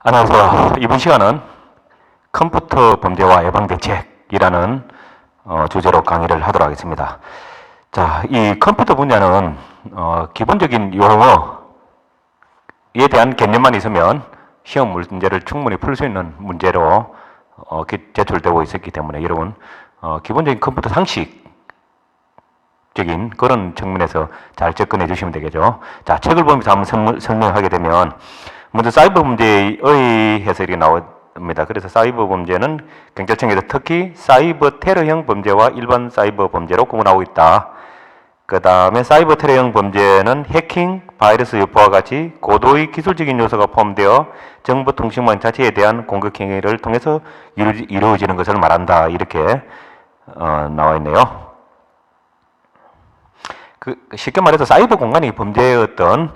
안녕하세요. 이번 시간은 컴퓨터 범죄와 예방대책이라는 주제로 강의를 하도록 하겠습니다. 자, 이 컴퓨터 분야는 기본적인 용어에 대한 개념만 있으면 시험 문제를 충분히 풀 수 있는 문제로 제출되고 있었기 때문에 여러분 기본적인 컴퓨터 상식적인 그런 측면에서 잘 접근해 주시면 되겠죠. 자, 책을 보면서 한번 설명하게 되면 먼저 사이버 범죄에 의해서 이렇게 나옵니다. 그래서 사이버 범죄는 경찰청에서 특히 사이버 테러형 범죄와 일반 사이버 범죄로 구분하고 있다. 그 다음에 사이버 테러형 범죄는 해킹, 바이러스 유포와 같이 고도의 기술적인 요소가 포함되어 정보통신망 자체에 대한 공격 행위를 통해서 이루어지는 것을 말한다. 이렇게 나와 있네요. 쉽게 말해서 사이버 공간이 범죄의 어떤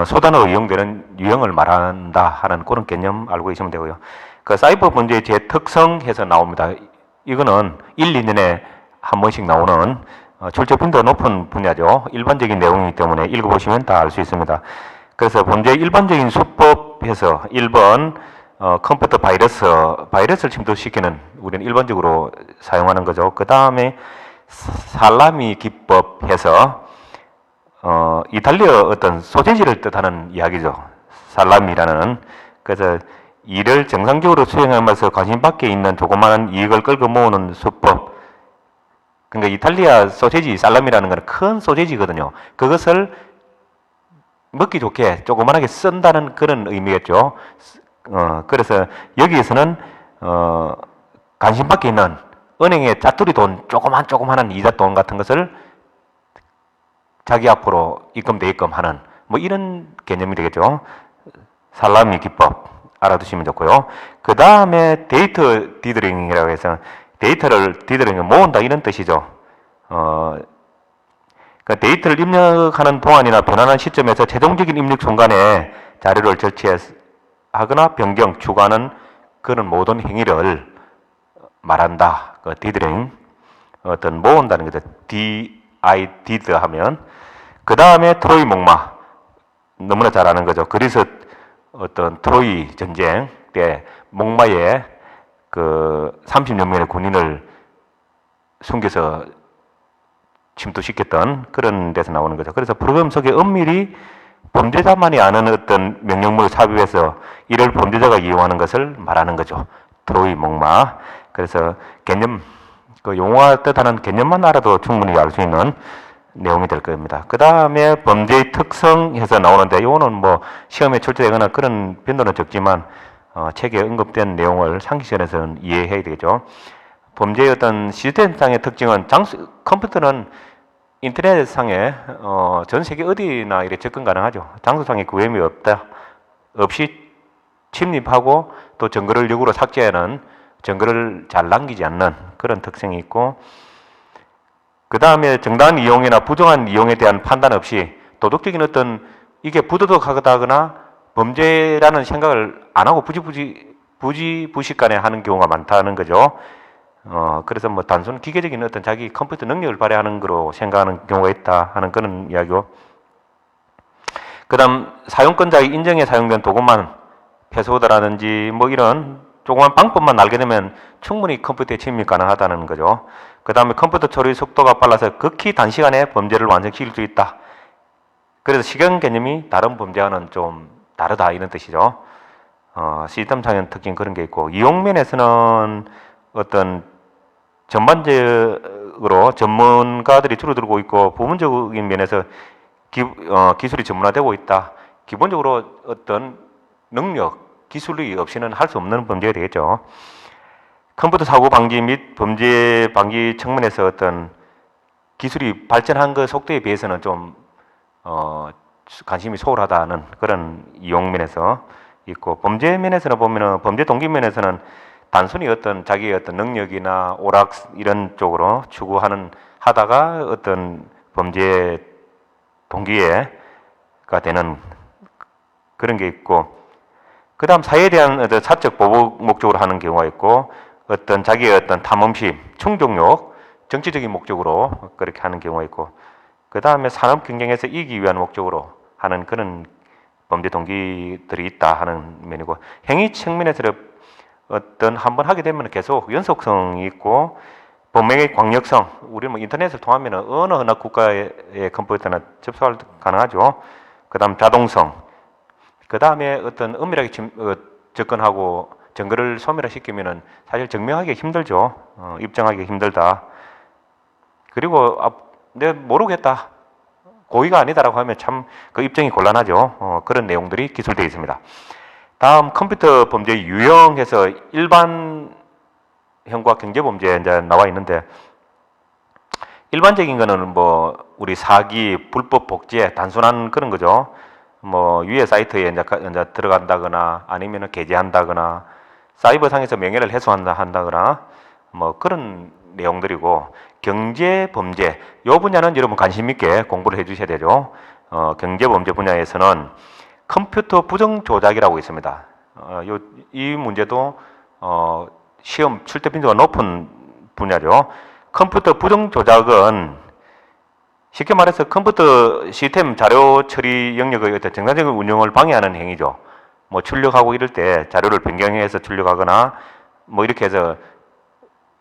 소단으로 이용되는 유형을 말한다 하는 그런 개념 알고 계시면 되고요. 그 사이버 범죄의 제 특성에서 나옵니다. 이거는 1, 2년에 한 번씩 나오는 출제 빈도가 높은 분야죠. 일반적인 내용이기 때문에 읽어보시면 다 알 수 있습니다. 그래서 범죄의 일반적인 수법에서 1번 컴퓨터 바이러스를 침투시키는 우리는 일반적으로 사용하는 거죠. 그 다음에 살라미 기법에서 이탈리아 어떤 소세지를 뜻하는 이야기죠. 살라미라는. 그래서 이를 정상적으로 수행하면서 관심 밖에 있는 조그마한 이익을 끌고 모으는 수법. 그러니까 이탈리아 소세지 살라미라는 것은 큰 소세지거든요. 그것을 먹기 좋게 조그만하게 쓴다는 그런 의미겠죠. 그래서 여기에서는 관심 밖에 있는 은행의 짜투리 돈, 조그만한 이자 돈 같은 것을 자기 앞으로 입금대입금하는 뭐 이런 개념이 되겠죠. 살라미 기법 알아두시면 좋고요. 그 다음에 데이터 디더링이라고 해서 데이터를 디더링을 모은다 이런 뜻이죠. 그러니까 데이터를 입력하는 동안이나 변환하는 시점에서 최종적인 입력 순간에 자료를 절취하거나 변경, 추가하는 그런 모든 행위를 말한다. 그 디더링 어떤 모은다는 거죠. did 하면. 그 다음에 트로이 목마. 너무나 잘 아는 거죠. 그리스 어떤 트로이 전쟁 때 목마에 그 30여 명의 군인을 숨겨서 침투시켰던 그런 데서 나오는 거죠. 그래서 프로그램 속에 엄밀히 범죄자만이 아는 어떤 명령물을 삽입해서 이를 범죄자가 이용하는 것을 말하는 거죠. 트로이 목마. 그래서 개념, 그 용어가 뜻하는 개념만 알아도 충분히 알 수 있는 내용이 될 겁니다. 그 다음에 범죄의 특성에서 나오는데 이거는 뭐 시험에 출제되거나 그런 빈도는 적지만 책에 언급된 내용을 상식선에서는 이해해야 되겠죠. 범죄의 어떤 시스템상의 특징은 컴퓨터는 인터넷상에 전 세계 어디나 이렇게 접근 가능하죠. 장소상의 구애이 없이 침입하고 또 증거를 역으로 삭제하는 증거를 잘 남기지 않는 그런 특성이 있고, 그 다음에 정당한 이용이나 부정한 이용에 대한 판단 없이 도덕적인 어떤 이게 부도덕하다거나 범죄라는 생각을 안 하고 부지부식간에 하는 경우가 많다는 거죠. 그래서 뭐 단순 기계적인 어떤 자기 컴퓨터 능력을 발휘하는 거로 생각하는 경우가 있다 하는 그런 이야기고, 그 다음 사용권자의 인정에 사용된 도구만 패스워드라든지 뭐 이런 조그만 방법만 알게 되면 충분히 컴퓨터에 침입 가능하다는 거죠. 그 다음에 컴퓨터 처리 속도가 빨라서 극히 단시간에 범죄를 완성시킬 수 있다. 그래서 시간 개념이 다른 범죄와는 좀 다르다 이런 뜻이죠. 시스템상의 특징 그런 게 있고, 이용면에서는 어떤 전반적으로 전문가들이 줄어들고 있고 부분적인 면에서 기술이 전문화되고 있다. 기본적으로 어떤 능력, 기술이 없이는 할 수 없는 범죄가 되겠죠. 컴퓨터 사고 방지 및 범죄 방지 측면에서 어떤 기술이 발전한 그 속도에 비해서는 좀 관심이 소홀하다는 그런 이용면에서 있고, 범죄 면에서는 보면은 범죄 동기 면에서는 단순히 어떤 자기의 어떤 능력이나 오락 이런 쪽으로 추구하는 하다가 어떤 범죄 동기가 되는 그런 게 있고, 그 다음 사회에 대한 어떤 사적 보복 목적으로 하는 경우가 있고, 어떤 자기의 어떤 탐험심, 충족욕, 정치적인 목적으로 그렇게 하는 경우가 있고, 그 다음에 산업 경쟁에서 이기기 위한 목적으로 하는 그런 범죄 동기들이 있다 하는 면이고, 행위 측면에서는 어떤 한번 하게 되면 계속 연속성이 있고 범행의 광역성, 우리 뭐 인터넷을 통하면 어느 국가의 컴퓨터나 접속할 가능하죠. 그다음 자동성, 그다음에 어떤 은밀하게 접근하고 증거를 소멸시키면은 사실 증명하기 힘들죠. 입증하기 힘들다. 그리고 내가 모르겠다, 고의가 아니다라고 하면 참 그 입증이 곤란하죠. 그런 내용들이 기술되어 있습니다. 다음 컴퓨터 범죄 유형에서 일반형과 경제범죄 이제 나와 있는데, 일반적인 거는 뭐 우리 사기, 불법 복제, 단순한 그런 거죠. 뭐 위에 사이트에 이제 들어간다거나 아니면은 게재한다거나 사이버상에서 명예를 훼손한다거나 뭐 그런 내용들이고, 경제 범죄 요 분야는 여러분 관심 있게 공부를 해주셔야 되죠. 경제 범죄 분야에서는 컴퓨터 부정 조작이라고 있습니다. 이 문제도 시험 출제 빈도가 높은 분야죠. 컴퓨터 부정 조작은 쉽게 말해서 컴퓨터 시스템 자료 처리 영역의 어떤 정상적인 운영을 방해하는 행위죠. 뭐 출력하고 이럴 때 자료를 변경해서 출력하거나 뭐 이렇게 해서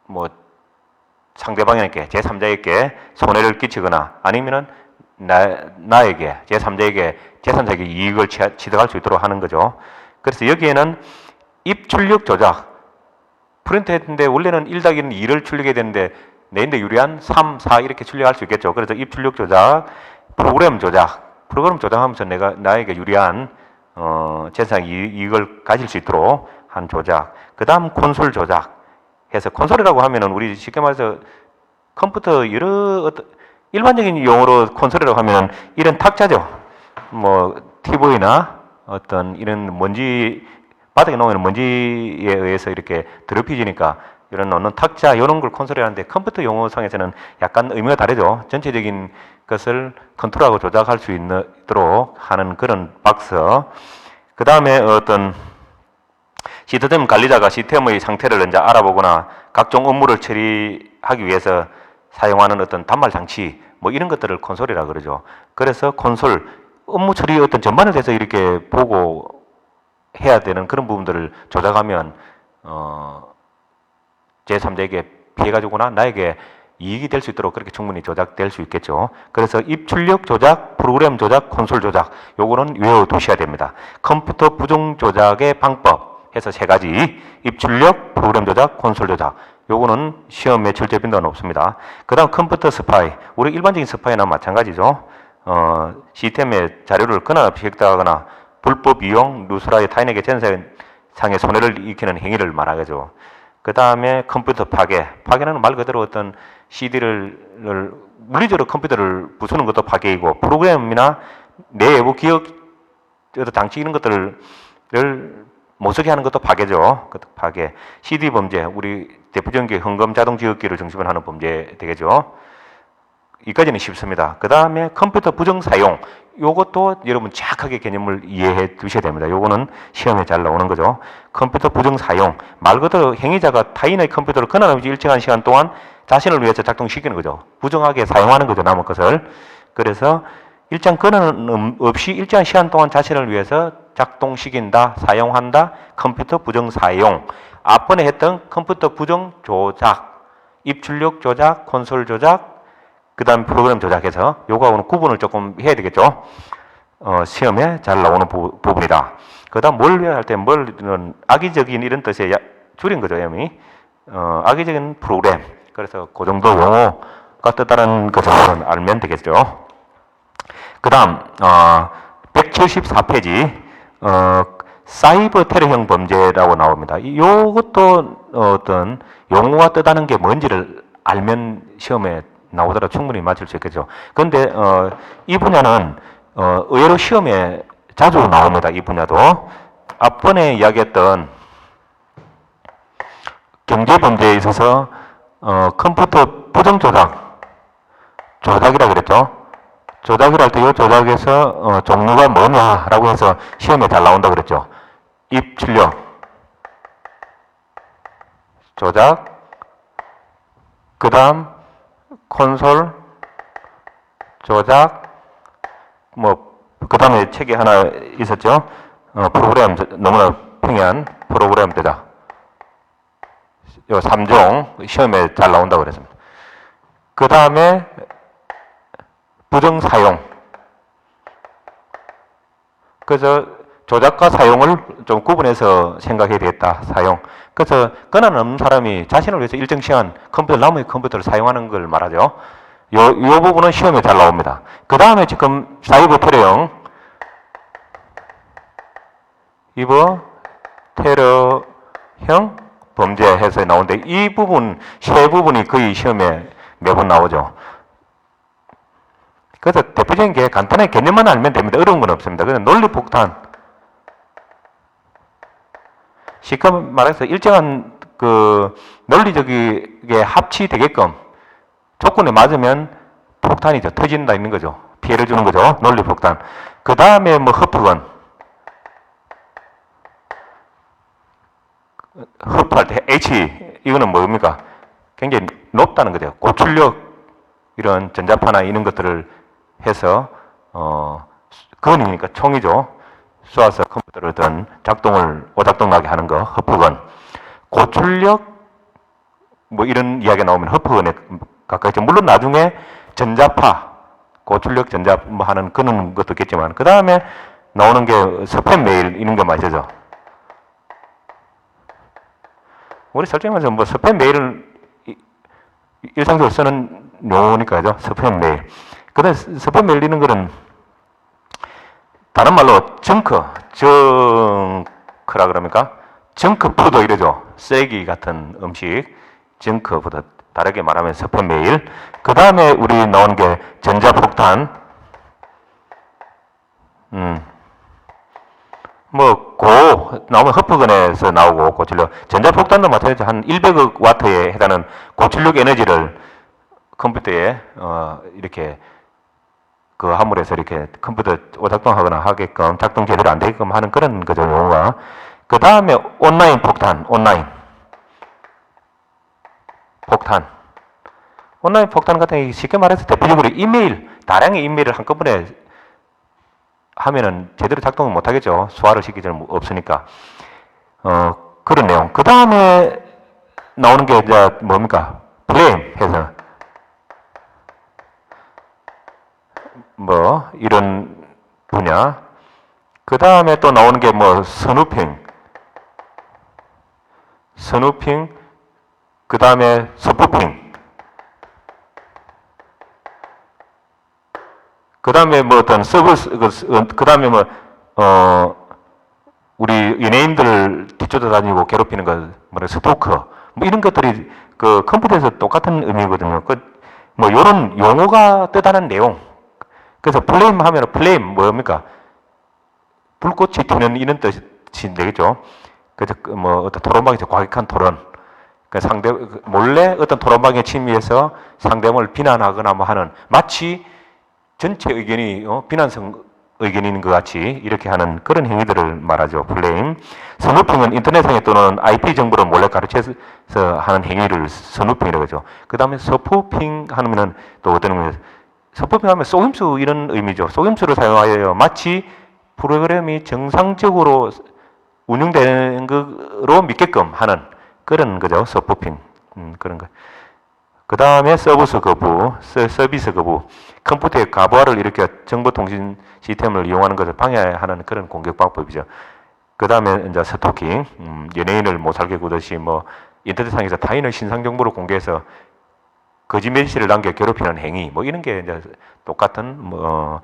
뭐 상대방에게, 제3자에게 손해를 끼치거나 아니면은 나에게, 제3자에게 재산적인 이익을 취득할 수 있도록 하는 거죠. 그래서 여기에는 입출력 조작, 프린트했는데 원래는 1-2를 출력해야 되는데 내인데 유리한 3, 4 이렇게 출력할 수 있겠죠. 그래서 입출력 조작, 프로그램 조작하면서 나에게 유리한 재산 이익을 가질 수 있도록 한 조작. 그 다음 콘솔 조작 해서, 콘솔이라고 하면은 우리 쉽게 말해서 컴퓨터 일반적인 용어로 콘솔이라고 하면은 이런 탁자죠. 뭐 TV나 어떤 이런 먼지, 바닥에 놓으면 먼지에 의해서 이렇게 더럽혀지니까 이런 놓는 탁자, 이런 걸 콘솔이라는데, 컴퓨터 용어상에서는 약간 의미가 다르죠. 전체적인 것을 컨트롤하고 조작할 수 있도록 하는 그런 박스. 그 다음에 어떤 시스템 관리자가 시스템의 상태를 이제 알아보거나 각종 업무를 처리하기 위해서 사용하는 어떤 단말 장치, 뭐 이런 것들을 콘솔이라 그러죠. 그래서 콘솔, 업무 처리 어떤 전반에 대해서 이렇게 보고 해야 되는 그런 부분들을 조작하면 제3자에게 피해가 주거나 나에게 이익이 될 수 있도록 그렇게 충분히 조작될 수 있겠죠. 그래서 입출력 조작, 프로그램 조작, 콘솔 조작, 요거는 외워두셔야 됩니다. 컴퓨터 부정 조작의 방법 해서 3가지, 입출력, 프로그램 조작, 콘솔 조작, 요거는 시험에 출제 빈도는 없습니다. 그 다음 컴퓨터 스파이, 우리 일반적인 스파이나 마찬가지죠. 시스템에 자료를 끊어없이 획득하거나 불법 이용, 누수라의 타인에게 재산상의 손해를 일으키는 행위를 말하죠. 그 다음에 컴퓨터 파괴는 말 그대로 어떤 CD를 물리적으로 컴퓨터를 부수는 것도 파괴이고, 프로그램이나 내부 기억 장치 이런 것들을 못 쓰게 하는 것도 파괴죠. 파괴. CD 범죄, 우리 대표적인 게 현금 자동 지급기를 중심으로 하는 범죄 되겠죠. 이까지는 쉽습니다. 그 다음에 컴퓨터 부정 사용, 요것도 여러분 정확하게 개념을 이해해 두셔야 됩니다. 요거는 시험에 잘 나오는 거죠. 컴퓨터 부정 사용, 말 그대로 행위자가 타인의 컴퓨터를 끊어놓지 일정한 시간 동안 자신을 위해서 작동시키는 거죠. 부정하게 사용하는 거죠, 남의 것을. 그래서 일정 끊어 없이 일정한 시간 동안 자신을 위해서 작동시킨다, 사용한다, 컴퓨터 부정 사용. 앞번에 했던 컴퓨터 부정 조작, 입출력 조작, 콘솔 조작, 그 다음 프로그램 조작해서 요거하고는 구분을 조금 해야 되겠죠. 시험에 잘 나오는 부분이다. 그 다음 뭘 할 때, 뭘은 악의적인 이런 뜻에 줄인 거죠, 이미. 악의적인 프로그램. 그래서 그 정도 용어가 뜻다는 그 정도는 알면 되겠죠. 그 다음 174페이지 사이버 테러형 범죄라고 나옵니다. 이것도 어떤 용어가 뜻하는 게 뭔지를 알면 시험에 나오더라 충분히 맞출 수 있겠죠. 그런데 이 분야는 의외로 시험에 자주 나옵니다. 이 분야도 앞번에 이야기했던 경제범죄에 있어서 컴퓨터 부정 조작이라고 그랬죠. 조작을 할 때 이 조작에서 종류가 뭐냐라고 해서 시험에 잘 나온다고 그랬죠. 입출력 조작, 그 다음 콘솔 조작, 뭐 그 다음에 책이 하나 있었죠. 프로그램, 너무나 평이한 프로그램 제작. 요 3종 시험에 잘 나온다고 그랬습니다. 그 다음에 부정 사용. 그래서 조작과 사용을 좀 구분해서 생각해야 되겠다. 사용. 그래서 권한 없는 사람이 자신을 위해서 일정 시간 남의 컴퓨터를 사용하는 걸 말하죠. 요 부분은 시험에 잘 나옵니다. 그 다음에 지금 사이버 테러형, 테러형 범죄 해서 나오는데 이 부분, 세 부분이 거의 시험에 매번 나오죠. 그래서 대표적인 게 간단하게 개념만 알면 됩니다. 어려운 건 없습니다. 그냥 논리 폭탄. 쉽게 말해서 일정한 그 논리적이게 합치되게끔 조건에 맞으면 폭탄이죠. 터진다 있는 거죠. 피해를 주는 거죠. 논리 폭탄. 그 다음에 뭐 허프건. 허프할 때 H 이거는 뭡니까? 굉장히 높다는 거죠. 고출력 이런 전자파나 이런 것들을 해서 건이니까 총이죠. 쏘아서 컴퓨터를 오작동나게 하는 거, 허프건. 고출력, 뭐 이런 이야기가 나오면 허프건에 가까이죠. 물론 나중에 전자파, 고출력 전자 뭐 하는 그런 것도 있겠지만, 그 다음에 나오는 게 스팸 메일 이런 거 마시죠. 우리 솔직히 말해서 뭐 스팸 메일은 일상적으로 쓰는 용어니까요. 스팸 메일. 그 다음에 스팸 메일 이런 거는 다른 말로 정크라 그럽니까? 정크푸드 이러죠. 쓰레기 같은 음식, 정크푸드. 다르게 말하면 스팸 메일. 그 다음에 우리 나온 게 전자폭탄. 나오면 허프건에서 나오고 고출력. 전자폭탄도 마찬가지로 한 100억 와트에 해당하는 고출력 에너지를 컴퓨터에 이렇게 그 화물에서 이렇게 컴퓨터 오작동하거나 하게끔 작동 제대로 안 되게끔 하는 그런 거죠, 용어가. 그 다음에 온라인 폭탄. 온라인 폭탄 같은 게 쉽게 말해서 대표적으로 이메일, 다량의 이메일을 한꺼번에 하면은 제대로 작동을 못 하겠죠. 소화를 시키지 없으니까. 그런 내용. 그 다음에 나오는 게 이제 뭡니까? 블레임 해서. 뭐, 이런 분야. 그 다음에 또 나오는 게 뭐, 스누핑. 그 다음에 스푸핑. 그 다음에 뭐 어떤 서비스, 그 다음에 뭐, 우리 연예인들 뒤쫓아다니고 괴롭히는 거, 스토커. 뭐 이런 것들이 그 컴퓨터에서 똑같은 의미거든요. 뭐 요런 용어가 뜻하는 내용. 그래서 플레임 하면 플레임 뭡니까? 불꽃이 튀는 이런 뜻이 되겠죠. 그래서 뭐 어떤 토론방에서 과격한 토론. 몰래 어떤 토론방에 침입해서 상대방을 비난하거나 뭐 하는 마치 전체 의견이 비난성 의견인 것 같이 이렇게 하는 그런 행위들을 말하죠. 플레임. 스누핑은 인터넷상에 또는 IP 정보를 몰래 가르쳐서 하는 행위를 스누핑이라고 하죠. 그 다음에 서포핑 하면은 또 어떤 의미에서 서포핑 하면 속임수 이런 의미죠. 속임수를 사용하여 마치 프로그램이 정상적으로 운영되는 거로 믿게끔 하는 그런 거죠. 서포핑. 그런 거. 그 다음에 서비스 거부. 컴퓨터의 가부화를 일으켜 정보통신 시스템을 이용하는 것을 방해하는 그런 공격 방법이죠. 그 다음에 이제 스토킹. 연예인을 못 살게 구듯이 뭐 인터넷상에서 타인의 신상 정보를 공개해서 거짓 메시지를 남겨 괴롭히는 행위. 뭐 이런 게 이제 똑같은 뭐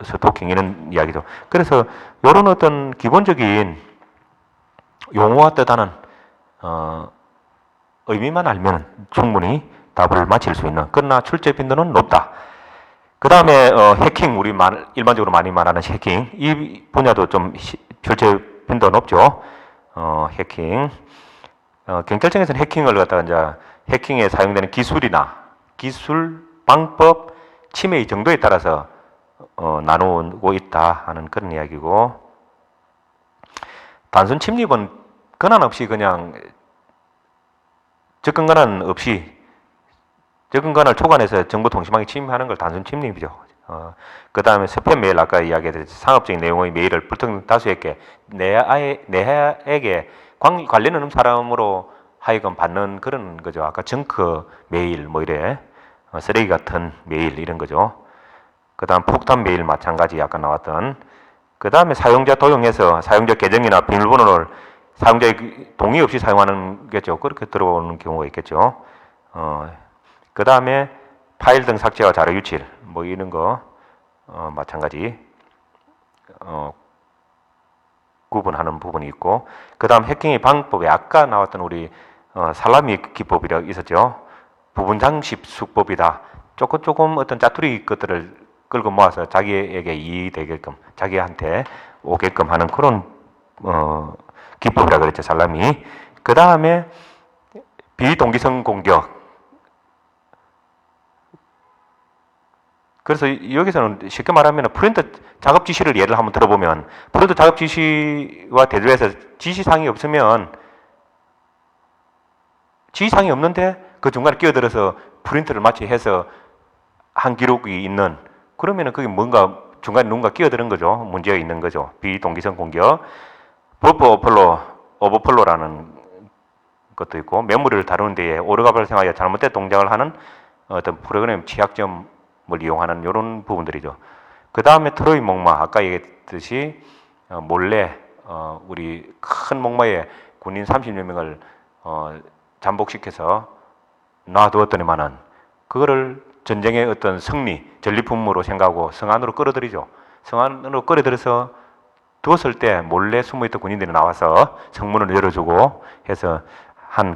스토킹 이런 이야기죠. 그래서 이런 어떤 기본적인 용어와 뜻하는 의미만 알면 충분히 답을 맞힐 수 있는, 그러나 출제 빈도는 높다. 그 다음에 해킹, 우리 일반적으로 많이 말하는 해킹, 이 분야도 좀 출제 빈도 높죠. 해킹. 경찰청에서는 해킹을 갖다가 이제 해킹에 사용되는 기술이나 기술, 방법, 침해의 정도에 따라서 나누고 있다 하는 그런 이야기고, 단순 침입은 권한 없이 그냥 접근 권한을 초과해서 정보통신망에 침입하는 걸 단순 침입이죠. 그 다음에 스팸 메일, 아까 이야기했듯이 상업적인 내용의 메일을 불특정 다수에게 내에게 관련 없는 사람으로 하여금 받는 그런 거죠. 아까 정크 메일 뭐 이래 쓰레기 같은 메일 이런 거죠. 그 다음 폭탄 메일 마찬가지 아까 나왔던. 그 다음에 사용자 도용해서 사용자 계정이나 비밀번호를 사용자의 동의 없이 사용하는 거죠. 그렇게 들어오는 경우가 있겠죠. 그 다음에 파일 등 삭제와 자료 유출 뭐 이런 거 마찬가지 구분하는 부분이 있고, 그 다음 해킹의 방법에 아까 나왔던 우리 살라미 기법이라고 있었죠. 부분 장식 수법이다. 조금 어떤 짜투리 것들을 끌고 모아서 자기에게 이익이 되게끔 자기한테 오게끔 하는 그런 기법이라 그랬죠. 살라미. 그 다음에 비동기성 공격. 그래서 여기서는 쉽게 말하면 프린터 작업 지시를 예를 한번 들어보면, 프린터 작업 지시와 대조해서 지시사항이 없으면, 지시사항이 없는데 그 중간에 끼어들어서 프린터를 마치 해서 한 기록이 있는, 그러면은 그게 뭔가 중간에 누군가 끼어드는 거죠. 문제가 있는 거죠. 비동기성 공격. 버프 오버플로라는 것도 있고, 메모리를 다루는 데에 오류가 발생하여 잘못된 동작을 하는 어떤 프로그램 취약점을 이용하는 이런 부분들이죠. 그 다음에 트로이 목마, 아까 얘기했듯이 몰래 우리 큰 목마에 군인 30여 명을 잠복시켜서 놔두었더니만은 그거를 전쟁의 어떤 승리, 전리품으로 생각하고 성안으로 끌어들이죠. 성안으로 끌어들여서 두었을 때 몰래 숨어있던 군인들이 나와서 성문을 열어주고 해서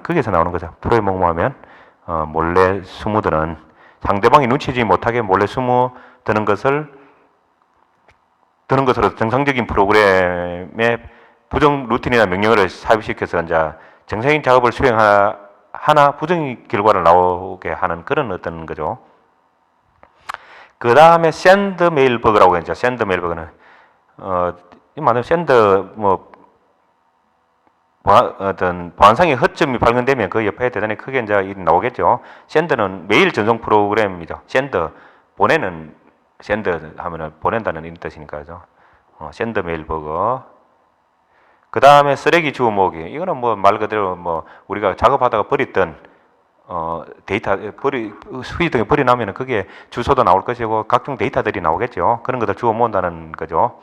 거기에서 나오는 거죠. 트로이 목마하면 몰래 숨어드는, 상대방이 눈치지 못하게 몰래 숨어드는 것으로 정상적인 프로그램의 부정 루틴이나 명령어를 삽입시켜서 이제 정상적인 작업을 수행하나 부정 결과를 나오게 하는 그런 어떤 거죠. 그 다음에 샌드 메일 버그라고 했죠. 샌드 메일 버그는 말하면 샌드 어떤 보안상의 허점이 발견되면 그 옆에 대단히 크게 이제 나오겠죠. 샌드는 메일 전송 프로그램이죠. 샌드 보내는, 샌드 하면은 보낸다는 이런 뜻이니까요. 샌드 메일 버그. 그 다음에 쓰레기 주워 모으기. 이거는 뭐 말 그대로 뭐 우리가 작업하다가 버렸던 데이터 수위 등에 버려놓으면 그게 주소도 나올 것이고 각종 데이터들이 나오겠죠. 그런 것들 주워 모은다는 거죠.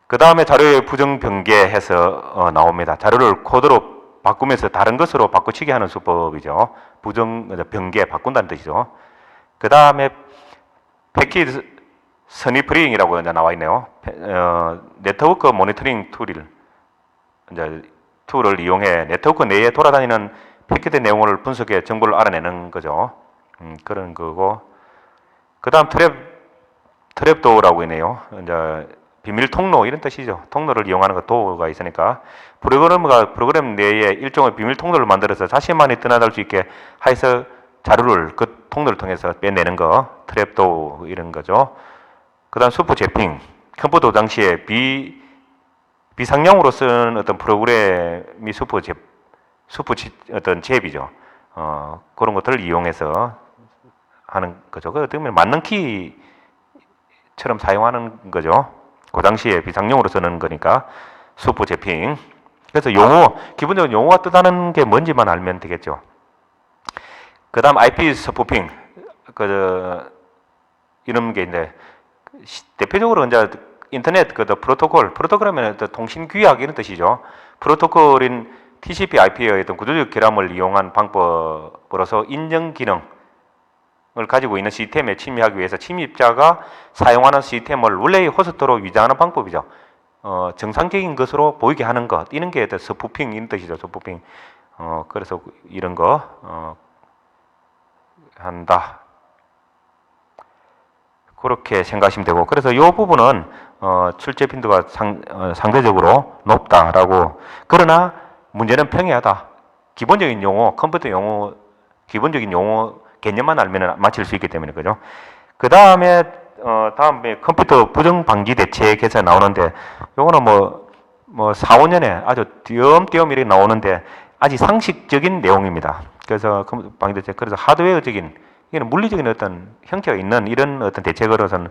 그 다음에 자료의 부정 변개해서 나옵니다. 자료를 코드로 바꾸면서 다른 것으로 바꾸치게 하는 수법이죠. 부정 변개, 바꾼다는 뜻이죠. 그 다음에 패킷 스니프링이라고 이제 나와 있네요. 네트워크 모니터링 툴을 이용해 네트워크 내에 돌아다니는 패킷의 내용을 분석해 정보를 알아내는 거죠. 그런 거고. 그 다음 트랩도어라고 있네요. 이제 비밀 통로 이런 뜻이죠. 통로를 이용하는 거 도어가 있으니까 프로그램 내에 일종의 비밀 통로를 만들어서 자신만이 떠나갈 수 있게 해서 자료를 그 통로를 통해서 빼내는 거, 트랩도어 이런 거죠. 그다음 슈퍼 제핑, 컴퓨터 당시에 비상용으로 쓰는 어떤 프로그램이 어떤 잽이죠. 그런 것들을 이용해서 하는 거죠. 그 어떻게 보면 맞는 키처럼 사용하는 거죠. 그 당시에 비상용으로 쓰는 거니까 슈퍼 제핑. 그래서 용어, 기본적으로 용어가 뜻하는 게 뭔지만 알면 되겠죠. 그 다음 IP 스푸핑, 이런 게 이제 대표적으로 이제 인터넷 프로토콜이면 통신 규약 이런 뜻이죠. 프로토콜인 TCP/IP의 어떤 구조적 결함을 이용한 방법으로서 인정 기능을 가지고 있는 시스템에 침입하기 위해서 침입자가 사용하는 시스템을 원래의 호스트로 위장하는 방법이죠. 정상적인 것으로 보이게 하는 것, 이런 게 스푸핑 이런 뜻이죠. 스푸핑. 그래서 이런 거 한다. 그렇게 생각하시면 되고, 그래서 이 부분은 출제 빈도가 상대적으로 높다라고. 그러나 문제는 평이하다. 기본적인 용어, 컴퓨터 용어, 기본적인 용어 개념만 알면 맞힐 수 있기 때문에 그죠. 그 다음에 다음에 컴퓨터 부정 방지 대책에서 나오는데, 요거는 뭐 4, 5년에 아주 띄엄띄엄 이렇게 나오는데 아직 상식적인 내용입니다. 그래서 방지 대책, 그래서 하드웨어적인 이는 물리적인 어떤 형태가 있는 이런 어떤 대책으로서는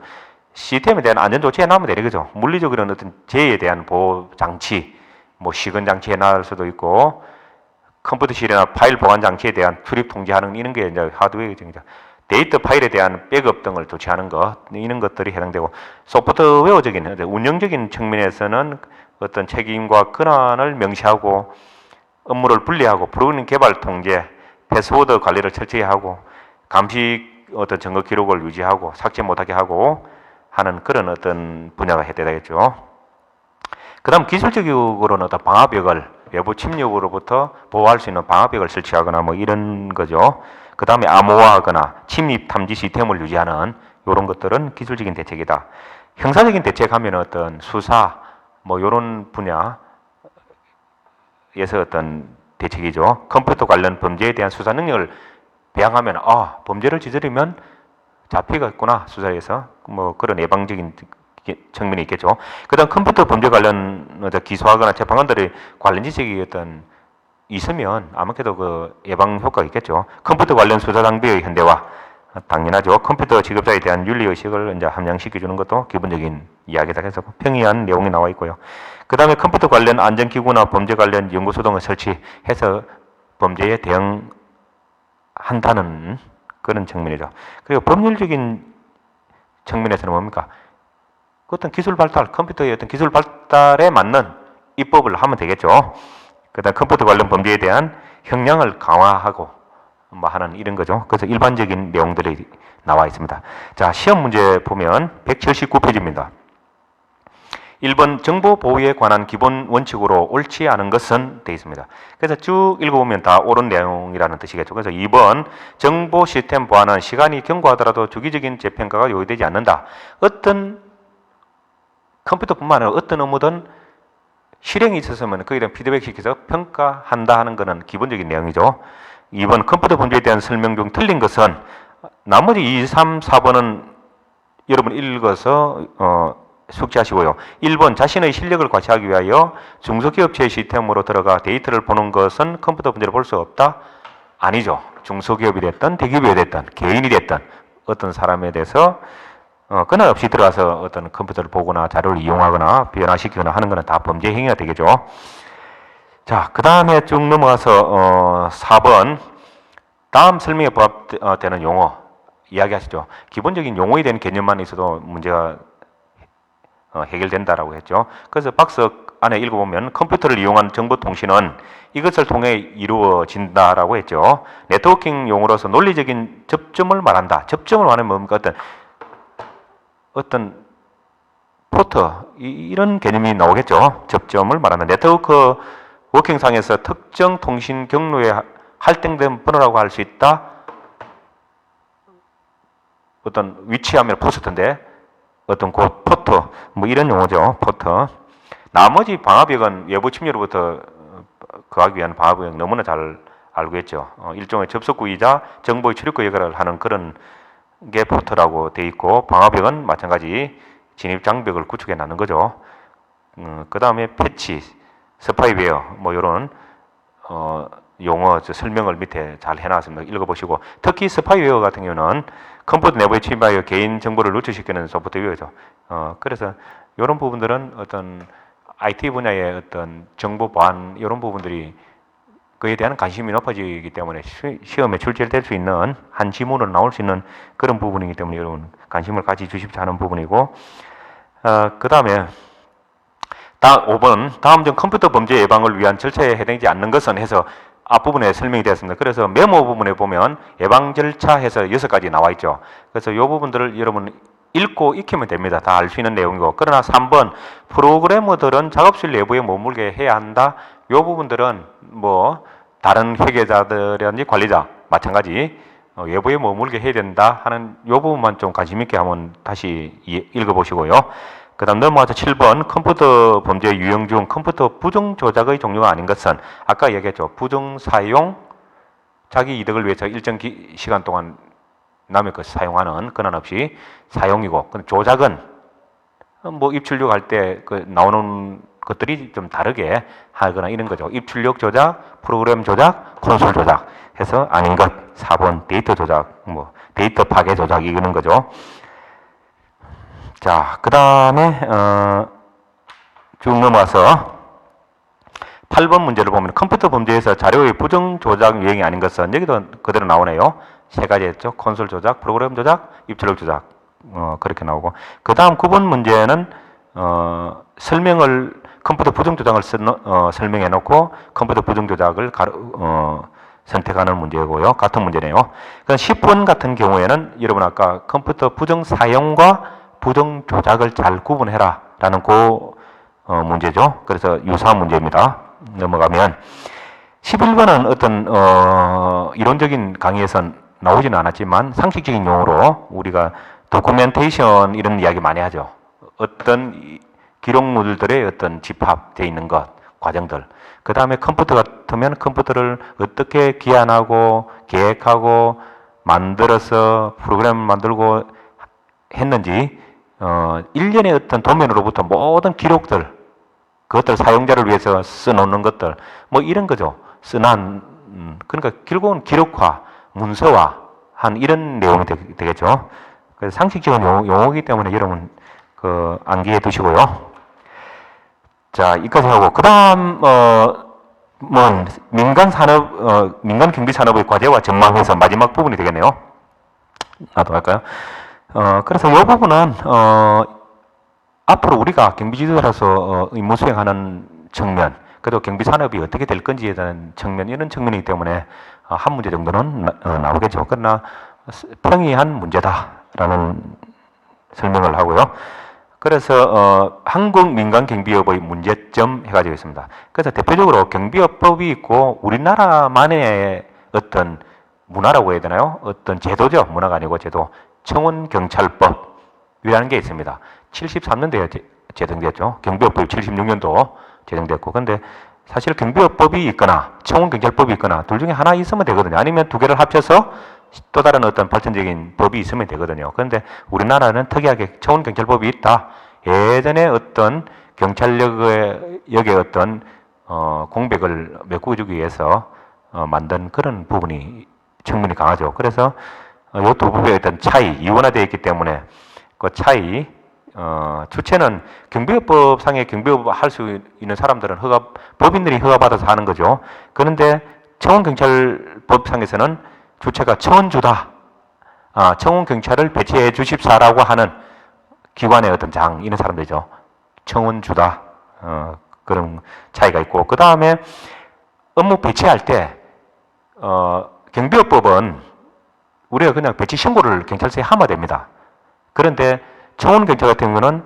시스템에 대한 안전 조치해 놔면 되는 거죠. 물리적으로는 어떤 재해에 대한 보호 장치, 뭐 시건 장치 해놔 수도 있고, 컴퓨터실이나 파일 보관 장치에 대한 출입 통제하는 이런 게 이제 하드웨어죠. 데이터 파일에 대한 백업 등을 조치하는 것, 이런 것들이 해당되고, 소프트웨어적인 운영적인 측면에서는 어떤 책임과 권한을 명시하고 업무를 분리하고 프로그램 개발 통제, 패스워드 관리를 철저히 하고 감시 어떤 점거 기록을 유지하고 삭제 못하게 하고 하는 그런 어떤 분야가 해당되겠죠. 그 다음 기술적으로는 어떤 방화벽을 외부 침입으로부터 보호할 수 있는 방화벽을 설치하거나 뭐 이런 거죠. 그 다음에 암호화하거나 침입 탐지 시스템을 유지하는 이런 것들은 기술적인 대책이다. 형사적인 대책하면 어떤 수사 뭐 이런 분야에서 어떤 대책이죠. 컴퓨터 관련 범죄에 대한 수사 능력을 배양하면 범죄를 저지르면 잡히겠구나 수사에서 뭐 그런 예방적인 측면이 있겠죠. 그다음 컴퓨터 범죄 관련 기소하거나 재판관들의 관련 지식이 어떤 있으면 아무래도 그 예방 효과가 있겠죠. 컴퓨터 관련 수사 장비의 현대화 당연하죠. 컴퓨터 직업자에 대한 윤리 의식을 이제 함양시켜 주는 것도 기본적인 이야기다 해서 평이한 내용이 나와 있고요. 그다음에 컴퓨터 관련 안전기구나 범죄 관련 연구소 등을 설치해서 범죄에 대응한다는 그런 측면이죠. 그리고 법률적인 측면에서는 뭡니까? 어떤 기술 발달, 컴퓨터의 어떤 기술 발달에 맞는 입법을 하면 되겠죠. 그다음 컴퓨터 관련 범죄에 대한 형량을 강화하고 뭐 하는 이런 거죠. 그래서 일반적인 내용들이 나와 있습니다. 자, 시험 문제 보면 179페이지입니다. 1번 정보 보호에 관한 기본 원칙으로 옳지 않은 것은 되어 있습니다. 그래서 쭉 읽어보면 다 옳은 내용이라는 뜻이겠죠. 그래서 2번 정보 시스템 보안은 시간이 경과하더라도 주기적인 재평가가 요구되지 않는다. 어떤 컴퓨터뿐만 아니라 어떤 업무든 실행이 있었으면 거기에 대한 피드백 시켜서 평가한다 하는 것은 기본적인 내용이죠. 2번 컴퓨터 범죄에 대한 설명 중 틀린 것은 나머지 2, 3, 4번은 여러분 읽어서 숙지하시고요. 1번 자신의 실력을 과시하기 위하여 중소기업체 시스템으로 들어가 데이터를 보는 것은 컴퓨터 범죄를 볼 수 없다? 아니죠. 중소기업이 됐든 대기업이 됐든 개인이 됐든 어떤 사람에 대해서 권한 없이 들어가서 어떤 컴퓨터를 보거나 자료를 이용하거나 변화시키거나 하는 것은 다 범죄 행위가 되겠죠. 자, 그 다음에 쭉 넘어가서 4번 다음 설명에 부합되는 용어 이야기하시죠. 기본적인 용어에 대한 개념만 있어도 문제가 해결된다라고 했죠. 그래서 박스 안에 읽어보면 컴퓨터를 이용한 정보통신은 이것을 통해 이루어진다라고 했죠. 네트워킹 용어로서 논리적인 접점을 말한다. 접점을 말하면 뭡니까? 어떤 포트 이런 개념이 나오겠죠. 접점을 말하는 네트워크 워킹상에서 특정 통신 경로에 할당된 번호라고 할 수 있다. 어떤 위치하면 포스트인데 어떤 곳 포트 뭐 이런 용어죠. 포트. 나머지 방화벽은 외부 침입으로부터 그하기 위한 방화벽 너무나 잘 알고 있죠. 일종의 접속구이자 정보의 출입구 역할을 하는 그런 게 포트라고 돼 있고 방화벽은 마찬가지 진입 장벽을 구축해 놨는 거죠. 그 다음에 패치, 스파이웨어 뭐 이런 용어 설명을 밑에 잘 해놨습니다. 읽어보시고 특히 스파이웨어 같은 경우는 컴퓨터 내부에 침입하여 개인 정보를 누출시키는 소프트웨어죠. 그래서 이런 부분들은 어떤 IT 분야의 어떤 정보 보안 이런 부분들이 그에 대한 관심이 높아지기 때문에 시험에 출제될 수 있는 한 지문으로 나올 수 있는 그런 부분이기 때문에 여러분 관심을 가지주십사 하는 부분이고 그 다음에 5번 다음 중 컴퓨터 범죄 예방을 위한 절차에 해당되지 않는 것은 해서 앞부분에 설명이 되었습니다. 그래서 메모 부분에 보면 예방 절차 해서 6가지 나와 있죠. 그래서 이 부분들을 여러분 읽고 익히면 됩니다. 다 알 수 있는 내용이고. 그러나 3번 프로그래머들은 작업실 내부에 머물게 해야 한다. 이 부분들은 뭐 다른 회계자들이라든지 관리자 마찬가지 외부에 머물게 해야 된다 하는 이 부분만 좀 관심 있게 한번 다시 읽어보시고요. 그 다음 넘어가서 7번 컴퓨터 범죄 유형 중 컴퓨터 부정 조작의 종류가 아닌 것은 아까 얘기했죠. 부정 사용, 자기 이득을 위해서 일정 시간 동안 남의 것을 사용하는 권한 없이 사용이고 조작은 뭐 입출력 할 때 그 나오는 것들이 좀 다르게 하거나 이런 거죠. 입출력 조작, 프로그램 조작, 콘솔 조작 해서 아닌 것. 4번 데이터 조작, 뭐 데이터 파괴 조작 이거는 거죠. 자, 그 다음에 쭉 넘어와서 8번 문제를 보면 컴퓨터 범죄에서 자료의 부정 조작 유형이 아닌 것은 여기도 그대로 나오네요. 세 가지 했죠. 콘솔 조작, 프로그램 조작, 입출력 조작. 그렇게 나오고. 그 다음 9번 문제는 설명을 컴퓨터 부정 조작을 설명해 놓고 컴퓨터 부정 조작을 선택하는 문제고요. 같은 문제네요. 그러니까 10번 같은 경우에는 여러분 아까 컴퓨터 부정 사용과 부정 조작을 잘 구분해라 라는 문제죠. 그래서 유사한 문제입니다. 넘어가면 11번은 어떤 이론적인 강의에선 나오지는 않았지만 상식적인 용어로 우리가 도큐멘테이션 이런 이야기 많이 하죠. 어떤 기록물들의 어떤 집합되어 있는 것, 과정들. 그 다음에 컴퓨터 같으면 컴퓨터를 어떻게 기한하고 계획하고 만들어서 프로그램을 만들고 했는지 일련의 어떤 도면으로부터 모든 기록들, 그것들 사용자를 위해서 써놓는 것들, 뭐 이런 거죠. 그러니까 결국은 기록화, 문서화한 이런 내용이 되겠죠. 그래서 상식적인 용어이기 때문에 여러분 암기해 두시고요. 자, 여기까지 하고 그 다음 민간 경비 산업의 과제와 전망해서 마지막 부분이 되겠네요. 나도 할까요? 그래서 이 부분은 앞으로 우리가 경비지도자로서 임무 수행하는 측면, 그리고 경비 산업이 어떻게 될 건지에 대한 측면, 이런 측면이기 때문에 한 문제 정도는 나오겠죠. 그러나 평이한 문제다라는 설명을 하고요. 그래서 한국 민간 경비업의 문제점 해가지고 있습니다. 그래서 대표적으로 경비업법이 있고 우리나라만의 어떤 문화라고 해야 되나요? 어떤 제도죠. 문화가 아니고 제도. 청원경찰법이라는 게 있습니다. 73년도에 제정됐죠. 경비업법이 76년도 제정됐고. 근데 사실 경비업법이 있거나 청원경찰법이 있거나 둘 중에 하나 있으면 되거든요. 아니면 두 개를 합쳐서 또 다른 어떤 발전적인 법이 있으면 되거든요. 그런데 우리나라는 특이하게 청원경찰법이 있다. 예전에 어떤 경찰력의 어떤 공백을 메꾸기 위해서 만든 그런 측면이 강하죠. 그래서 이 두 부분의 어떤 차이, 이원화되어 있기 때문에 그 차이, 주체는 경비업법상의 경비업을 할 수 있는 사람들은 법인들이 허가받아서 하는 거죠. 그런데 청원경찰법상에서는 주체가 청원주다. 청원경찰을 배치해 주십사라고 하는 기관의 어떤 이런 사람들이죠. 청원주다. 그런 차이가 있고. 그 다음에 업무 배치할 때, 경비업법은 우리가 그냥 배치 신고를 경찰서에 하면 됩니다. 그런데 청원경찰 같은 경우는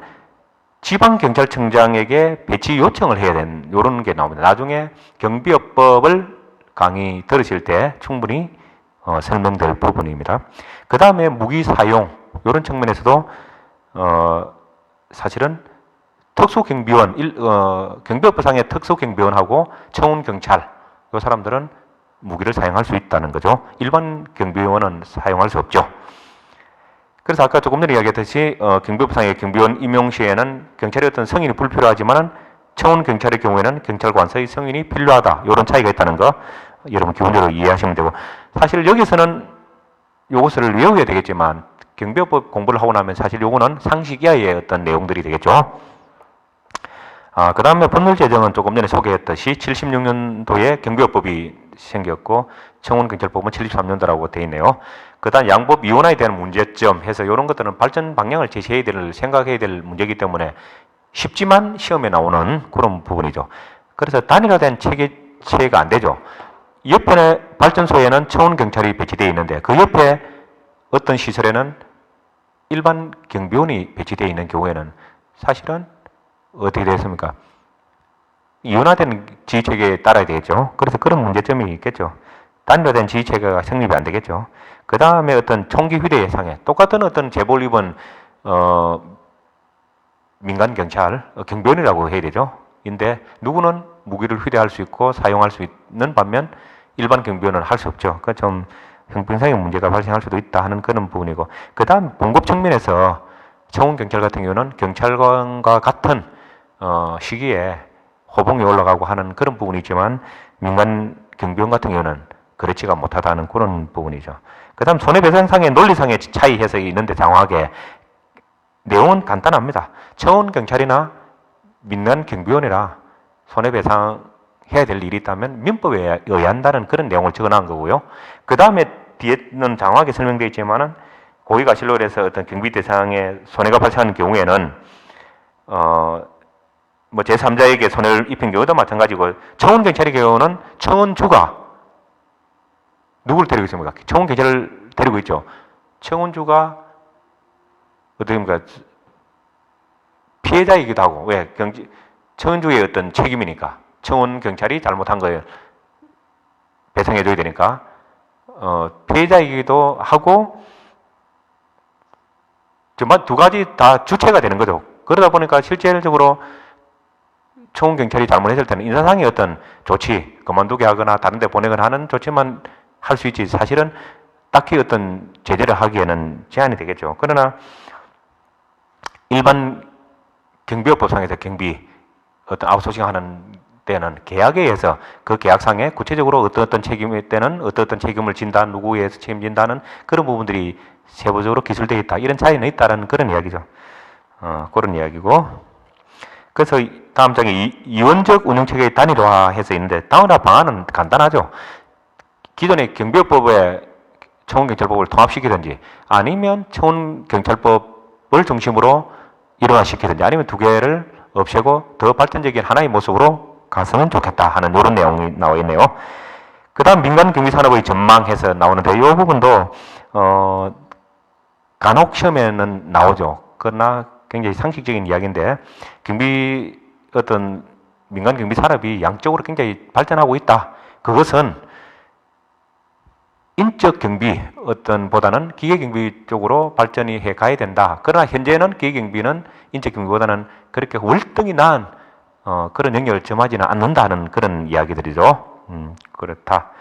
지방경찰청장에게 배치 요청을 해야 되는 이런 게 나옵니다. 나중에 경비업법을 강의 들으실 때 충분히 설명될 부분입니다. 그 다음에 무기 사용 이런 측면에서도 사실은 특수경비원, 경비업법상의 특수경비원하고 청운경찰 이 사람들은 무기를 사용할 수 있다는 거죠. 일반 경비원은 사용할 수 없죠. 그래서 아까 조금 전에 이야기했듯이 경비법상의 경비원 임용 시에는 경찰의 어떤 성인이 불필요하지만 청운경찰의 경우에는 경찰관서의 성인이 필요하다. 이런 차이가 있다는 거 여러분 기본적으로 이해하시면 되고, 사실 여기서는 요것을 외워야 되겠지만 경비법 공부를 하고 나면 사실 요거는 상식 이하의 어떤 내용들이 되겠죠. 그 다음에 법률 제정은 조금 전에 소개했듯이 76년도에 경비업법이 생겼고 청운경찰법은 73년도라고 되어 있네요. 그 다음 양법 이원화에 대한 문제점 해서 이런 것들은 발전 방향을 제시해야 생각해야 될 문제이기 때문에 쉽지만 시험에 나오는 그런 부분이죠. 그래서 단일화된 체계가 안 되죠. 옆에 발전소에는 청운경찰이 배치되어 있는데 그 옆에 어떤 시설에는 일반 경비원이 배치되어 있는 경우에는 사실은 어떻게 되겠습니까? 이원화된 지휘체계에 따라야 되겠죠. 그래서 그런 문제점이 있겠죠. 단일화된 지휘체계가 성립이 안 되겠죠. 그 다음에 어떤 총기 휴대 예상에 똑같은 어떤 제보를 입은 민간 경찰, 경비원이라고 해야 되죠. 인데 누구는 무기를 휴대할 수 있고 사용할 수 있는 반면 일반 경비원은 할 수 없죠. 그러니까 좀 형평성의 문제가 발생할 수도 있다 하는 그런 부분이고, 그 다음 봉급 측면에서 청운경찰 같은 경우는 경찰관과 같은 시기에 호봉이 올라가고 하는 그런 부분이 있지만 민간 경비원 같은 경우는 그렇지가 못하다는 그런 부분이죠. 그 다음 손해배상상의 논리상의 차이 해석이 있는데 장황하게 내용은 간단합니다. 청원경찰이나 민간 경비원이라 손해배상 해야 될 일이 있다면 민법에 의한다는 그런 내용을 적어놓은 거고요. 그 다음에 뒤에는 장황하게 설명되어 있지만은 고의가실로 해서 어떤 경비 대상에 손해가 발생하는 경우에는 뭐 제3자에게 손해를 입힌 경우도 마찬가지고 청원경찰의 경우는 청원주가 누구를 데리고 있습니까? 청원경찰을 데리고 있죠. 청원주가 어떻게 보니까 피해자이기도 하고 왜 청원주의 어떤 책임이니까 청원경찰이 잘못한 거예요. 배상해줘야 되니까 피해자이기도 하고 정말 두 가지 다 주체가 되는 거죠. 그러다 보니까 실질적으로 청원경찰이 잘못했을 때는 인사상의 어떤 조치, 그만두게 하거나 다른 데 보내거나 하는 조치만 할 수 있지 사실은 딱히 어떤 제재를 하기에는 제한이 되겠죠. 그러나 일반 경비업법상에서 경비 어떤 아웃소싱 하는 때는 계약에 의해서 그 계약상에 구체적으로 어떤 책임일 때는 어떤 책임을 진다, 누구에 의해서 책임진다는 그런 부분들이 세부적으로 기술되어 있다. 이런 차이는 있다는 그런 이야기죠. 그런 이야기고. 그래서 다음 장에 이원적 운영체계의 단일화해서 있는데 단일화 방안은 간단하죠. 기존의 경비업법에 청원경찰법을 통합시키든지 아니면 청원경찰법을 중심으로 일원화시키든지 아니면 두 개를 없애고 더 발전적인 하나의 모습으로 갔으면 좋겠다 하는 이런 내용이 나와 있네요. 그 다음 민간경비산업의 전망해서 나오는데 이 부분도 간혹 시험에는 나오죠. 그러나 굉장히 상식적인 이야기인데 민간 경비 산업이 양적으로 굉장히 발전하고 있다. 그것은 인적 경비 보다는 기계 경비 쪽으로 발전이 해 가야 된다. 그러나 현재는 기계 경비는 인적 경비보다는 그렇게 월등히 나은 그런 영역을 점하지는 않는다는 그런 이야기들이죠. 그렇다.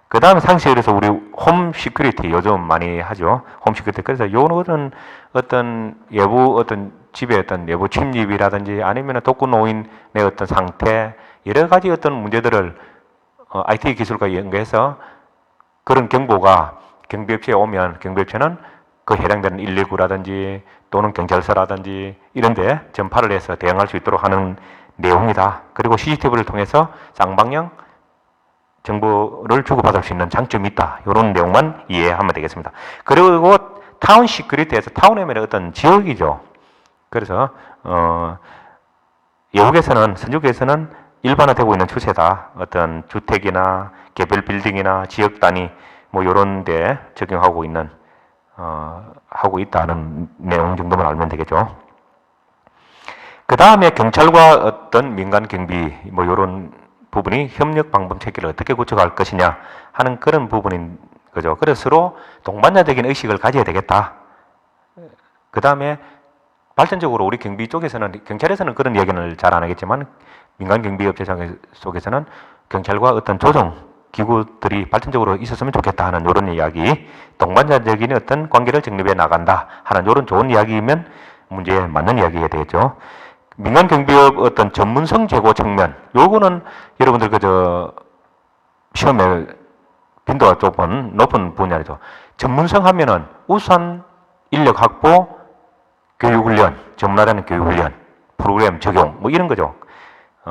그 다음 상식에서 우리 홈 시큐리티 요즘 많이 하죠. 홈 시큐리티. 그래서 요거는 어떤 집에 어떤 내부 침입이라든지 아니면 독거 노인의 어떤 상태 여러 가지 어떤 문제들을 IT 기술과 연계해서 그런 경보가 경비업체에 오면 경비업체는 그 해당되는 119라든지 또는 경찰서라든지 이런 데 전파를 해서 대응할 수 있도록 하는 내용이다. 그리고 CCTV를 통해서 쌍방향 정보를 주고받을 수 있는 장점이 있다. 이런 내용만 이해하면 되겠습니다. 그리고 타운 시큐리티에서 타운이면 어떤 지역이죠. 그래서 외국에서는 선진국에서는 일반화되고 있는 추세다. 어떤 주택이나 개별 빌딩이나 지역 단위 뭐 이런 데 적용하고 있는 하고 있다는 내용 정도만 알면 되겠죠. 그 다음에 경찰과 어떤 민간 경비 뭐 이런 부분이 협력 방법 체계를 어떻게 구축할 것이냐 하는 그런 부분인 거죠. 그래서 서로 동반자적인 의식을 가져야 되겠다. 그 다음에 발전적으로 우리 경비 쪽에서는 경찰에서는 그런 이야기는 잘 안 하겠지만 민간 경비 업체 속에서는 경찰과 어떤 조정 기구들이 발전적으로 있었으면 좋겠다 하는 이런 이야기, 동반자적인 어떤 관계를 정립해 나간다 하는 이런 좋은 이야기이면 문제에 맞는 이야기가 되겠죠. 민간 경비업 어떤 전문성 제고 측면, 요거는 여러분들 시험에 빈도가 조금 높은 분야죠. 전문성 하면은 우선 인력 확보, 교육훈련, 전문화라는 교육훈련, 프로그램 적용 뭐 이런 거죠.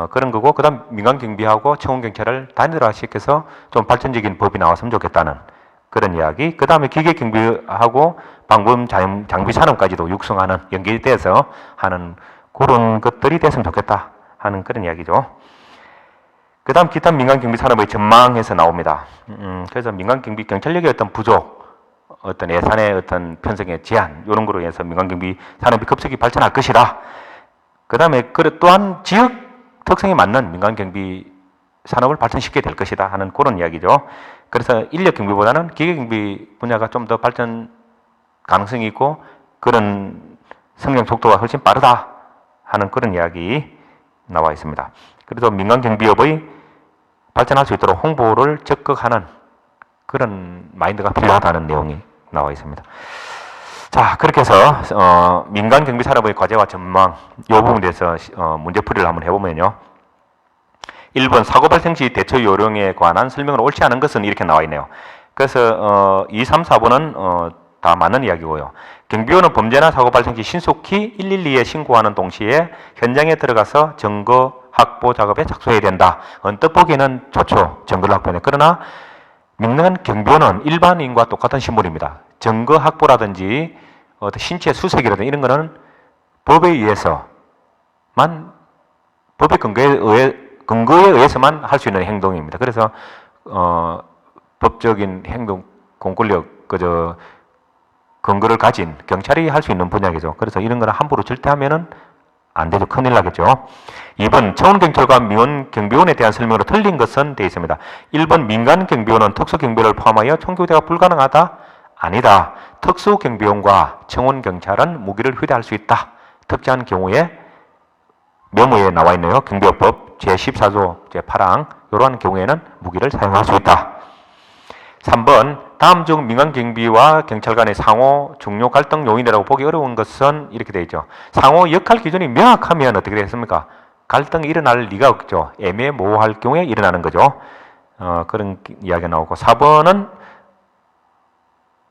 그런 거고, 그 다음 민간경비하고 청원경찰을 단일화시켜서 좀 발전적인 법이 나왔으면 좋겠다는 그런 이야기. 그 다음에 기계경비하고 방범 장비 산업까지도 육성하는, 연계돼서 하는 그런 것들이 됐으면 좋겠다 하는 그런 이야기죠. 그 다음 기타 민간경비 산업의 전망에서 나옵니다. 그래서 민간경비 경찰력의 어떤 부족, 어떤 예산의 어떤 편성의 제한, 이런 거로 인해서 민간경비 산업이 급속히 발전할 것이다. 그 다음에 또한 지역 특성에 맞는 민간경비 산업을 발전시켜야 될 것이다 하는 그런 이야기죠. 그래서 인력경비보다는 기계경비 분야가 좀 더 발전 가능성이 있고 그런 성장 속도가 훨씬 빠르다 하는 그런 이야기 나와 있습니다. 그래서 민간경비업의 발전할 수 있도록 홍보를 적극 하는 그런 마인드가 필요하다는 내용이 나와 있습니다. 자, 그렇게 해서 민간 경비 산업의 과제와 전망 이 부분에 대해서 문제풀이를 한번 해보면요. 1번 사고 발생 시 대처 요령에 관한 설명을 옳지 않은 것은 이렇게 나와 있네요. 그래서 2, 3, 4번은 다 맞는 이야기고요. 경비원은 범죄나 사고 발생 시 신속히 112에 신고하는 동시에 현장에 들어가서 증거 확보 작업에 착수해야 된다. 언뜻 보기에는 좋죠. 증거를 확보해. 그러나 민간 경비원은 일반인과 똑같은 신분입니다. 증거 확보라든지 어떤 신체 수색이라든지 이런 거는 법에 의해서만, 법의 근거에 의해서만 할 수 있는 행동입니다. 그래서 법적인 행동 공권력 근거를 가진 경찰이 할 수 있는 분야겠죠. 그래서 이런 거는 함부로 절대 하면은 안 되죠. 큰일 나겠죠. 2번 청원경찰과 민원경비원에 대한 설명으로 틀린 것은 되어 있습니다. 1번 민간경비원은 특수경비를 포함하여 총교대가 불가능하다? 아니다. 특수경비원과 청원경찰은 무기를 휴대할 수 있다. 특정한 경우에 메모에 나와 있네요. 경비업법 제14조 제8항 이러한 경우에는 무기를 사용할 수 있다. 3번 다음 중 민간경비와 경찰 간의 상호 중요 갈등 요인이라고 보기 어려운 것은 이렇게 되어 있죠. 상호 역할 기준이 명확하면 어떻게 되겠습니까? 갈등이 일어날 리가 없죠. 애매모호할 경우에 일어나는 거죠. 그런 이야기가 나오고 4번은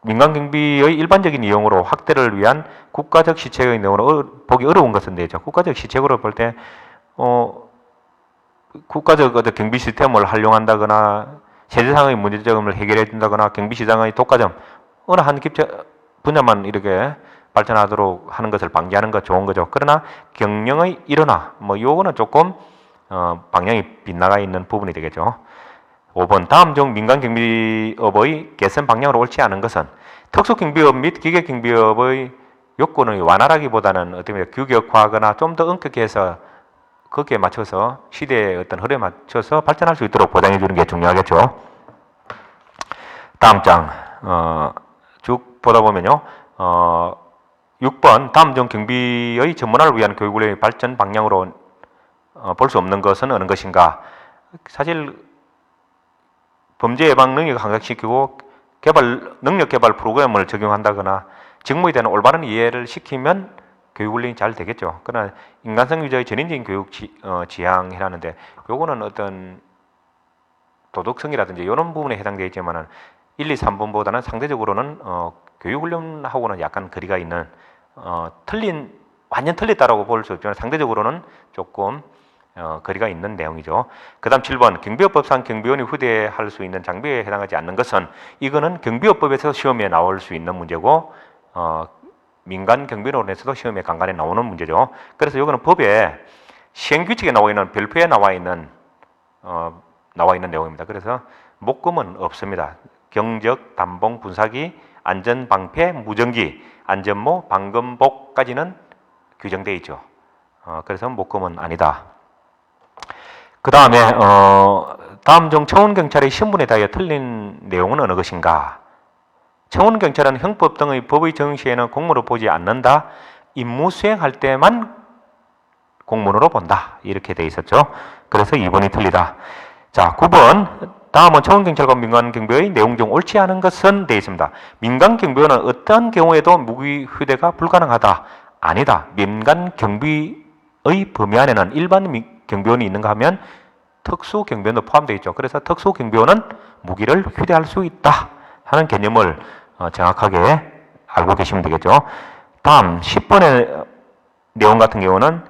민간경비의 일반적인 이용으로 확대를 위한 국가적 시책의 내용으로 보기 어려운 것은 되죠. 국가적 시책으로 볼 때 국가적 경비 시스템을 활용한다거나 세제상의 문제점을 해결해 준다거나 경비시장의 독과점 어느 한 분야만 이렇게 발전하도록 하는 것을 방지하는 것 좋은 거죠. 그러나 경영의 일원화 요거는 조금 방향이 빗나가 있는 부분이 되겠죠. 5번 다음 중 민간경비업의 개선 방향으로 옳지 않은 것은 특수경비업 및 기계경비업의 요건을 완화라기보다는 어떻게 보면 규격화하거나 좀 더 엄격히 해서 거기에 맞춰서 시대의 어떤 흐름에 맞춰서 발전할 수 있도록 보장해 주는 게 중요하겠죠. 다음 장 쭉 보다 보면요. 6번 다음 중 경비의 전문화를 위한 교육훈련의 발전 방향으로 볼 수 없는 것은 어느 것인가. 사실 범죄 예방 능력을 강화시키고 능력 개발 프로그램을 적용한다거나 직무에 대한 올바른 이해를 시키면 교육훈련이 잘 되겠죠. 그러나 인간성 유저의 전인적인 교육 지향이라는데 요거는 어떤 도덕성이라든지 이런 부분에 해당되어 있지만은 1, 2, 3번보다는 상대적으로는 교육훈련하고는 약간 거리가 있는 완전 틀렸다라고 볼 수 없지만 상대적으로는 조금 거리가 있는 내용이죠. 그 다음 7번 경비업법상 경비원이 후대할 수 있는 장비에 해당하지 않는 것은 이거는 경비업법에서 시험에 나올 수 있는 문제고 민간 경비원에서도 시험에 간간히 나오는 문제죠. 그래서 이거는 법에 시행규칙에 나와 있는 별표에 나와 있는 내용입니다. 그래서 목금은 없습니다. 경적, 단봉, 분사기, 안전방패, 무전기, 안전모, 방검복까지는 규정되어 있죠. 그래서 목금은 아니다. 그 다음에 다음 중 청원경찰의 신분에 대하여 틀린 내용은 어느 것인가? 청원경찰은 형법 등의 법의 정시에는 공무로 보지 않는다. 임무 수행할 때만 공문으로 본다. 이렇게 돼 있었죠. 그래서 2번이 틀리다. 자, 9번 다음은 청원경찰과 민간경비의 내용 중 옳지 않은 것은 되어 있습니다. 민간경비원은 어떠한 경우에도 무기 휴대가 불가능하다. 아니다. 민간경비의 범위 안에는 일반 경비원이 있는가 하면 특수경비원도 포함되어 있죠. 그래서 특수경비원은 무기를 휴대할 수 있다 하는 개념을 정확하게 알고 계시면 되겠죠. 다음 10번의 내용 같은 경우는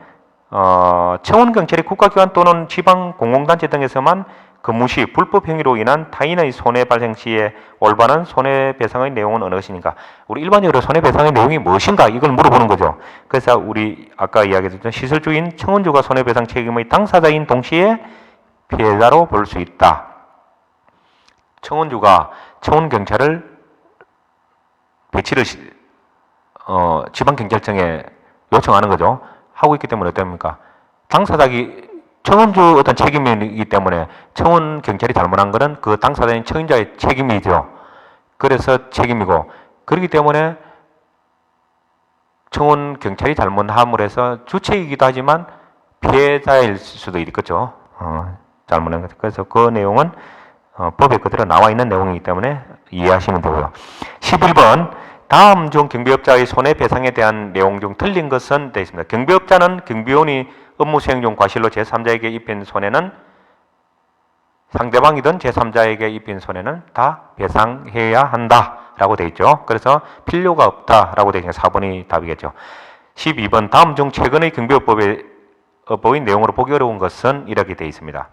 청원경찰이 국가기관 또는 지방공공단체 등에서만 근무 시 불법 행위로 인한 타인의 손해 발생 시에 올바른 손해배상의 내용은 어느 것입니까? 우리 일반적으로 손해배상의 내용이 무엇인가 이걸 물어보는 거죠. 그래서 우리 아까 이야기했던 시설주인 청원주가 손해배상 책임의 당사자인 동시에 피해자로 볼 수 있다. 청원주가 청원경찰을 배치를 지방경찰청에 요청하는 거죠. 하고 있기 때문에 어떻습니까? 당사자기 청원주 어떤 책임이기 때문에 청원경찰이 잘못한 것은 그 당사자인 청인자의 책임이죠. 그래서 책임이고 그렇기 때문에 청원경찰이 잘못함으로 해서 주체이기도 하지만 피해자일 수도 있겠죠. 잘못한 것. 그래서 그 내용은 법에 그대로 나와 있는 내용이기 때문에 이해하시면 되고요. 11번 다음 중 경비업자의 손해배상에 대한 내용 중 틀린 것은 되어 있습니다. 경비업자는 경비원이 업무 수행 중 과실로 제3자에게 입힌 손해는 상대방이든 제3자에게 입힌 손해는 다 배상해야 한다라고 되어 있죠. 그래서 필요가 없다라고 되어 있는 4번이 답이겠죠. 12번 다음 중 최근의 경비업법의 내용으로 보기 어려운 것은 이렇게 되어 있습니다.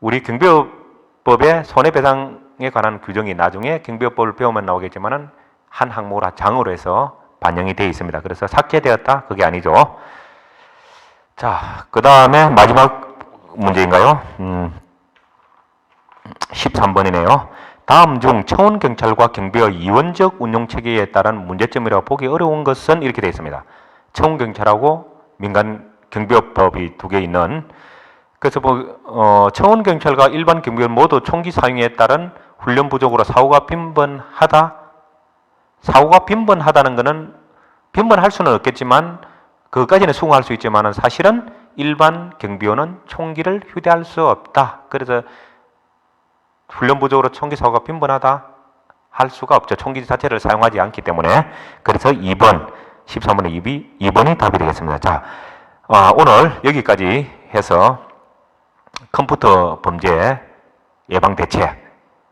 우리 경비업법의 손해배상에 관한 규정이 나중에 경비업법을 배우면 나오겠지만은 한 항목으로 장으로 해서 반영이 되어 있습니다. 그래서 삭제되었다? 그게 아니죠. 자, 그 다음에 마지막 문제인가요? 13번이네요. 다음 중 청운경찰과 경비의 이원적 운용체계에 따른 문제점이라고 보기 어려운 것은 이렇게 되어 있습니다. 청운경찰하고 민간 경비업법이 두 개 있는, 그래서 청운경찰과 일반 경비원 모두 총기 사용에 따른 훈련 부족으로 사고가 빈번하다는 것은 빈번할 수는 없겠지만 그것까지는 수긍할 수 있지만 사실은 일반 경비원은 총기를 휴대할 수 없다. 그래서 훈련 부족으로 총기 사고가 빈번하다 할 수가 없죠. 총기 자체를 사용하지 않기 때문에. 그래서 2번, 13번의 2번이 답이 되겠습니다. 자, 오늘 여기까지 해서 컴퓨터 범죄 예방 대책,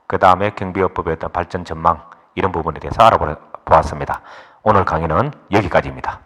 그 다음에 경비업법의 어떤 발전 전망, 이런 부분에 대해서 알아보았습니다. 오늘 강의는 여기까지입니다.